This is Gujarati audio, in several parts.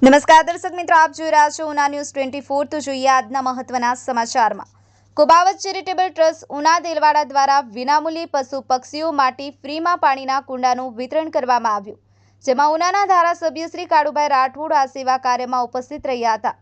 નમસ્કાર દર્શક મિત્રો, આપ જોઈ રહ્યા છો ઉના ન્યૂઝ 24। તો જોઈએ આજના મહત્વના સમાચારમાં। કુબાવત ચેરિટેબલ ટ્રસ્ટ ઉના દેલવાડા દ્વારા વિનામૂલ્યે પશુ પક્ષીઓ માટે ફ્રીમાં પાણીના કુંડાનું વિતરણ કરવામાં આવ્યું, જેમાં ઉનાના ધારાસભ્ય શ્રી કાળુભાઈ રાઠોડ આ સેવા કાર્યમાં ઉપસ્થિત રહ્યા હતા।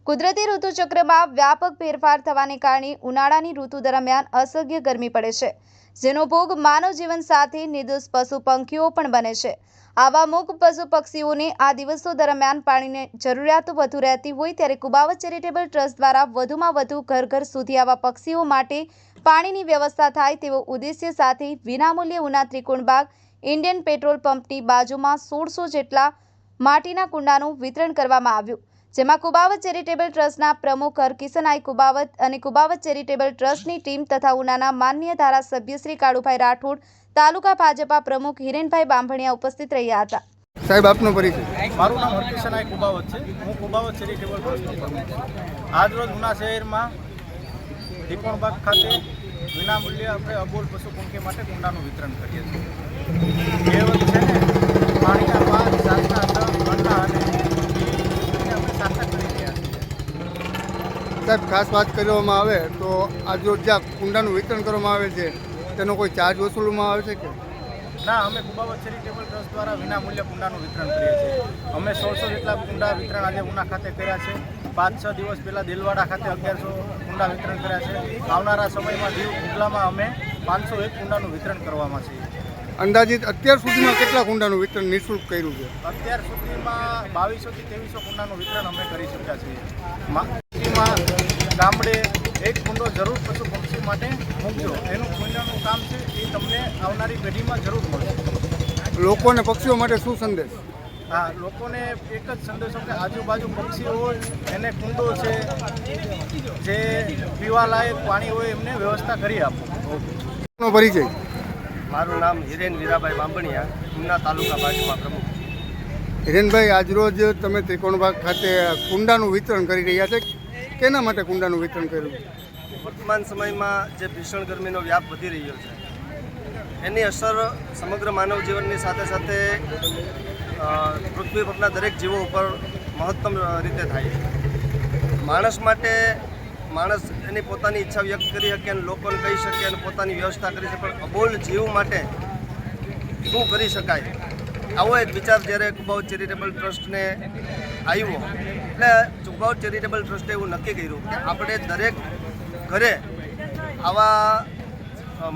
કુદરતી ઋતુચક્રમાં વ્યાપક ફેરફાર થવાને કારણે ઉનાળાની ઋતુ દરમિયાન અસહ્ય ગરમી પડે છે, જેનો ભોગ માનવ જીવન સાથે નિર્દોષ પશુ પંખીઓ પણ બને છે। આવા મૂક પશુ પક્ષીઓને આ દિવસો દરમિયાન પાણીની જરૂરિયાત વધુ રહેતી હોય ત્યારે કુબાવત ચેરિટેબલ ટ્રસ્ટ દ્વારા વધુમાં વધુ ઘર ઘર સુધી આવા પક્ષીઓ માટે પાણીની વ્યવસ્થા થાય તેવો ઉદ્દેશ્ય સાથે વિનામૂલ્યે ઉના ત્રિકોણબાગ ઇન્ડિયન પેટ્રોલ પંપની બાજુમાં 1600 જેટલા માટીના કુંડાનું વિતરણ કરવામાં આવ્યું, જેમાં કુબાવત ચેરિટેબલ ટ્રસ્ટના પ્રમુખ હરકિશનભાઈ કુબાવત અને કુબાવત ચેરિટેબલ ટ્રસ્ટની ટીમ તથા ઉનાના માનનીય ધારાસભ્ય શ્રી કાળુભાઈ રાઠોડ, તાલુકા ભાજપા પ્રમુખ હિરેનભાઈ બાંભણિયા ઉપસ્થિત રહ્યા હતા। સાહેબ, આપનો પરિચય? મારું નામ હરકિશનભાઈ કુબાવત છે। હું કુબાવત ચેરિટેબલ ટ્રસ્ટનો પ્રમુખ છું। આજ રોજ ઉના શહેરમાં ત્રિકોણબાગ ખાતે વિનામૂલ્યે આપણે અબોલ પશુ પંખી માટે કુંડાનું વિતરણ કરીએ છીએ। એ છે ને પાણીના પાક, સાસના તળ, ગણના અને આપણે સાસા કરી રહ્યા છીએ। સાહેબ, ખાસ વાત કરવામાં આવે તો આજ રોજ જ્યાં કુંડાનું વિતરણ કરવામાં આવે છે તેનો કોઈ ચાર્જ વસૂલવામાં આવે છે કે ના? અમે કુબાવત ચેરિટેબલ ટ્રસ્ટ દ્વારા વિનામૂલ્યે કુંડાનું વિતરણ કરીએ છીએ। અમે 1600 જેટલા કુંડા વિતરણ આજે ઉના ખાતે કર્યા છે। 5-6 દિવસ પહેલાં દેલવાડા ખાતે 1100 કુંડા વિતરણ કર્યા છે। આવનારા સમયમાં દીવ ગુગલામાં અમે 501 કુંડાનું વિતરણ કરવામાં છીએ। અંદાજિત અત્યાર સુધીમાં કેટલા કુંડાનું વિતરણ નિઃશુલ્ક કર્યું છે? અત્યાર સુધીમાં 2200 થી 2300 કુંડાનું વિતરણ અમે કરી શક્યા છીએ। ગામડે એક કુંડો જરૂર પશુ પક્ષી માટે મૂકજો, એનું કુંડાનું કામ છે એ તમને આવનારી પેઢીમાં જરૂર મળશે। લોકોને પક્ષીઓ માટે શું સંદેશ? હા, લોકોને એક જ સંદેશો કે આજુબાજુ પક્ષીઓ હોય એને કુંડો છે, જે પીવાલાયક પાણી હોય એમને વ્યવસ્થા કરી આપો। આપનો પરિચય? મારું નામ હિરેન વીરાભાઈ બાંભણિયા, ઉના તાલુકા ભાજપા પ્રમુખ। હિરેનભાઈ, આજરોજ તમે ત્રિકોણબાગ ખાતે કુંડાનું વિતરણ કરી રહ્યા છે, કેના માટે કુંડાનું વિતરણ કર્યું? વર્તમાન સમયમાં જે ભીષણ ગરમીનો વ્યાપ વધી રહ્યો છે એની અસર સમગ્ર માનવ જીવનની સાથે સાથે પૃથ્વી પરના દરેક જીવો ઉપર મહત્તમ રીતે થાય છે। માણસ માટે માણસ એની પોતાની ઈચ્છા વ્યક્ત કરી શકે અને લોકોને કહી શકે અને પોતાની વ્યવસ્થા કરી શકે, પણ અબોલ જીવ માટે શું કરી શકાય, આવો એક વિચાર જ્યારે કુબાવત ચેરિટેબલ ટ્રસ્ટને આવ્યો એટલે કુબાવત ચેરિટેબલ ટ્રસ્ટે એવું નક્કી કર્યું કે આપણે દરેક ઘરે આવા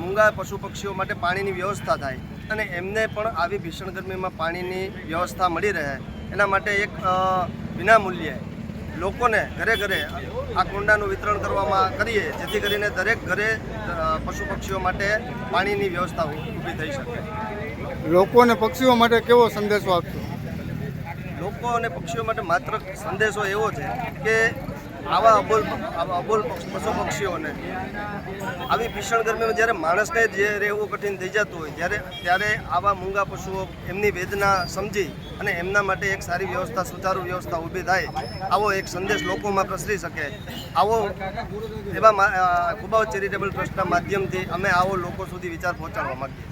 મૂંગા પશુ પક્ષીઓ માટે પાણીની વ્યવસ્થા થાય અને એમને પણ આવી ભીષણ ગરમીમાં પાણીની વ્યવસ્થા મળી રહે એના માટે એક વિનામૂલ્યે લોકોને ઘરે ઘરે આ કુંડાનું વિતરણ કરવામાં કરીએ, જેથી કરીને દરેક ઘરે પશુ પક્ષીઓ માટે પાણીની વ્યવસ્થા ઊભી થઈ શકે। લોકો અને પક્ષીઓ માટે કેવો સંદેશો આપશો? લોકો અને પક્ષીઓ માટે માત્ર સંદેશો એવો છે કે આવા અબોલ પશુ પક્ષીઓને આવી ભીષણ ગરમીમાં જ્યારે માણસને જે રહેવું કઠિન થઈ જતું હોય ત્યારે આવા મૂંગા પશુઓ એમની વેદના સમજી અને એમના માટે એક સારી વ્યવસ્થા, સુચારુ વ્યવસ્થા ઊભી થાય, આવો એક સંદેશ લોકોમાં પ્રસરી શકે, આવો એવા કુબાવત ચેરિટેબલ ટ્રસ્ટના માધ્યમથી અમે આવો લોકો સુધી વિચાર પહોંચાડવા માગીએ છીએ।